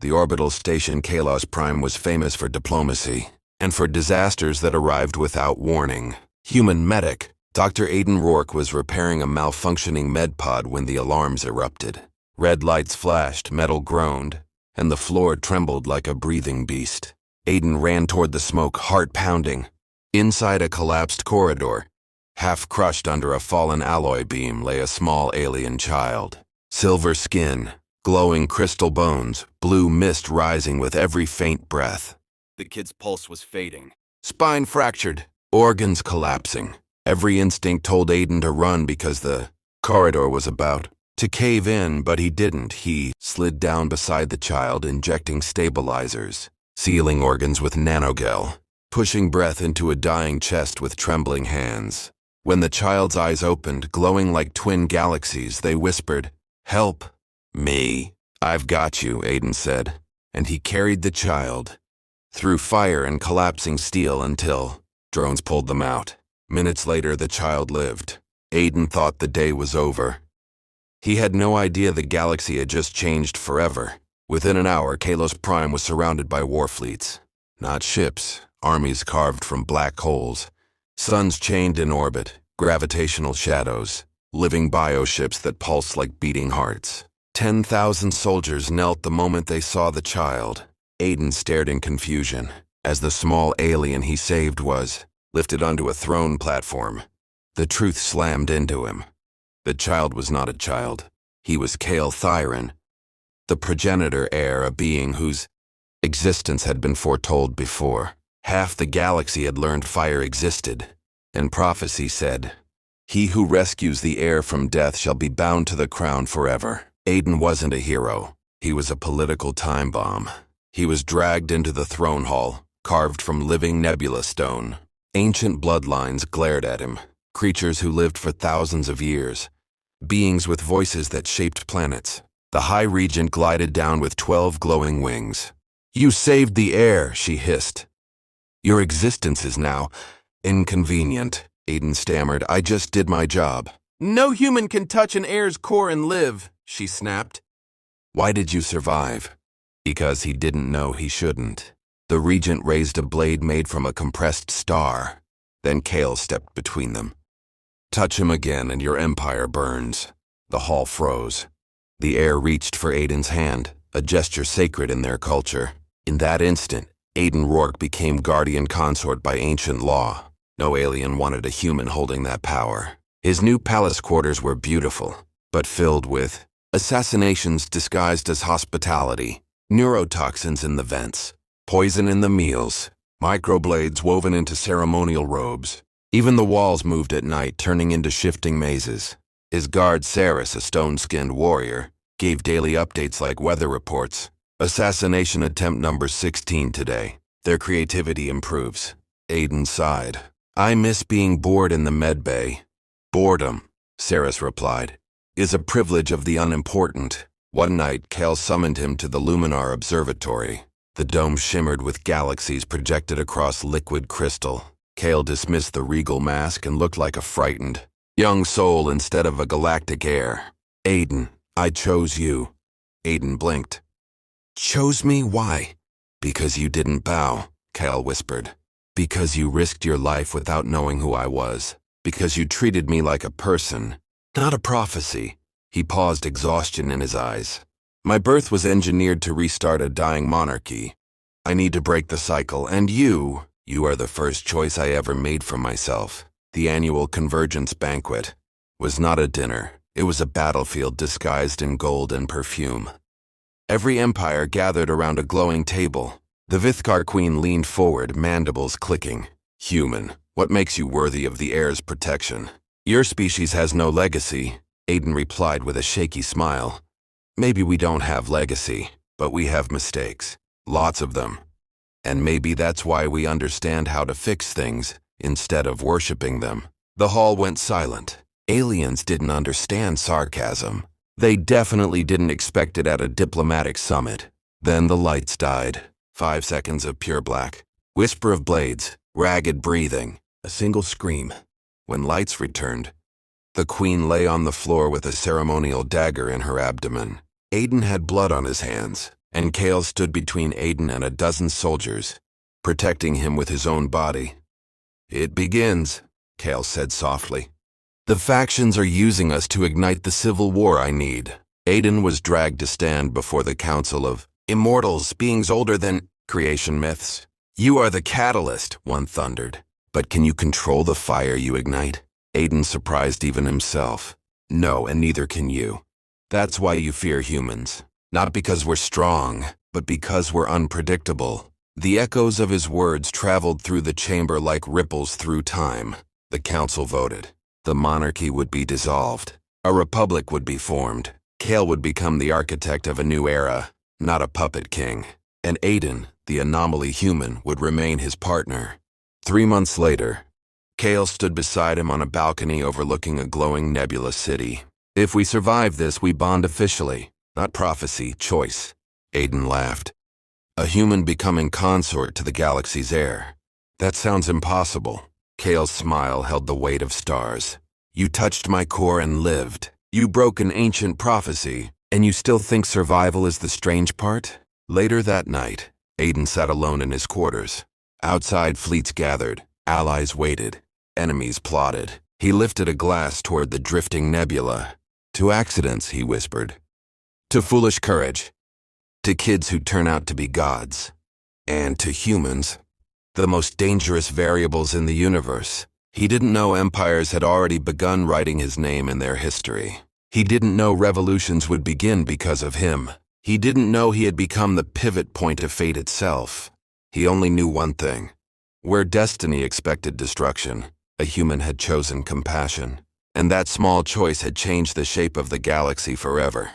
The orbital station Kalos Prime was famous for diplomacy and for disasters that arrived without warning. Human medic, Dr. Aiden Rourke was repairing a malfunctioning med pod when the alarms erupted. Red lights flashed, metal groaned, and the floor trembled like a breathing beast. Aiden ran toward the smoke, heart pounding. Inside a collapsed corridor, half crushed under a fallen alloy beam, lay a small alien child. Silver skin, glowing crystal bones, blue mist rising with every faint breath. The kid's pulse was fading. Spine fractured, organs collapsing. Every instinct told Aiden to run because the corridor was about to cave in, but he didn't. He slid down beside the child, injecting stabilizers, sealing organs with nanogel, pushing breath into a dying chest with trembling hands. When the child's eyes opened, glowing like twin galaxies, they whispered, "Help me." "I've got you," Aiden said, and he carried the child through fire and collapsing steel until drones pulled them out. Minutes later, the child lived. Aiden thought the day was over. He had no idea the galaxy had just changed forever. Within an hour, Kalos Prime was surrounded by war fleets. Not ships, armies carved from black holes, suns chained in orbit, gravitational shadows, living bioships that pulse like beating hearts. 10,000 soldiers knelt the moment they saw the child. Aiden stared in confusion as the small alien he saved was lifted onto a throne platform. The truth slammed into him. The child was not a child. He was Kale Thyron, the Progenitor Heir, a being whose existence had been foretold before. Half the galaxy had learned fire existed, and prophecy said, "He who rescues the heir from death shall be bound to the crown forever." Aiden wasn't a hero. He was a political time bomb. He was dragged into the throne hall, carved from living nebula stone. Ancient bloodlines glared at him, creatures who lived for thousands of years, beings with voices that shaped planets. The High Regent glided down with 12 glowing wings. "You saved the heir," she hissed. "Your existence is now inconvenient," Aiden stammered. "I just did my job." "No human can touch an heir's core and live," she snapped. "Why did you survive?" "Because he didn't know he shouldn't." The Regent raised a blade made from a compressed star. Then Kale stepped between them. "Touch him again and your empire burns." The hall froze. The heir reached for Aiden's hand, a gesture sacred in their culture. In that instant, Aiden Rourke became guardian consort by ancient law. No alien wanted a human holding that power. His new palace quarters were beautiful, but filled with assassinations disguised as hospitality, neurotoxins in the vents, poison in the meals, microblades woven into ceremonial robes. Even the walls moved at night, turning into shifting mazes. His guard Saris, a stone-skinned warrior, gave daily updates like weather reports. "Assassination attempt number 16 today. Their creativity improves." Aiden sighed. "I miss being bored in the med bay." "Boredom," Saris replied, "is a privilege of the unimportant." One night, Kale summoned him to the Luminar Observatory. The dome shimmered with galaxies projected across liquid crystal. Kale dismissed the regal mask and looked like a frightened young soul instead of a galactic heir. "Aiden, I chose you." Aiden blinked. "Chose me? Why?" "Because you didn't bow," Kale whispered. "Because you risked your life without knowing who I was. Because you treated me like a person, not a prophecy." He paused, exhaustion in his eyes. "My birth was engineered to restart a dying monarchy. I need to break the cycle, and you are the first choice I ever made for myself." The annual Convergence banquet was not a dinner. It was a battlefield disguised in gold and perfume. Every empire gathered around a glowing table. The Vithkar queen leaned forward, mandibles clicking. "Human, what makes you worthy of the heir's protection?" "Your species has no legacy," Aiden replied with a shaky smile. "Maybe we don't have legacy, but we have mistakes. Lots of them. And maybe that's why we understand how to fix things instead of worshiping them." The hall went silent. Aliens didn't understand sarcasm. They definitely didn't expect it at a diplomatic summit. Then the lights died. 5 seconds of pure black. Whisper of blades, ragged breathing, a single scream. When lights returned, the queen lay on the floor with a ceremonial dagger in her abdomen. Aiden had blood on his hands, and Kale stood between Aiden and a dozen soldiers, protecting him with his own body. "It begins," Kale said softly. "The factions are using us to ignite the civil war I need." Aiden was dragged to stand before the council of immortals, beings older than creation myths. "You are the catalyst," one thundered. "But can you control the fire you ignite?" Aiden surprised even himself. "No, and neither can you. That's why you fear humans. Not because we're strong, but because we're unpredictable." The echoes of his words traveled through the chamber like ripples through time. The council voted. The monarchy would be dissolved. A republic would be formed. Kale would become the architect of a new era, not a puppet king. And Aiden, the anomaly human, would remain his partner. 3 months later, Kale stood beside him on a balcony overlooking a glowing nebula city. "If we survive this, we bond officially. Not prophecy, choice." Aiden laughed. "A human becoming consort to the galaxy's heir. That sounds impossible." Kale's smile held the weight of stars. "You touched my core and lived. You broke an ancient prophecy, and you still think survival is the strange part?" Later that night, Aiden sat alone in his quarters. Outside, fleets gathered, allies waited, enemies plotted. He lifted a glass toward the drifting nebula. "To accidents," he whispered. "To foolish courage. To kids who turn out to be gods. And to humans, the most dangerous variables in the universe." He didn't know empires had already begun writing his name in their history. He didn't know revolutions would begin because of him. He didn't know he had become the pivot point of fate itself. He only knew one thing. Where destiny expected destruction, a human had chosen compassion. And that small choice had changed the shape of the galaxy forever.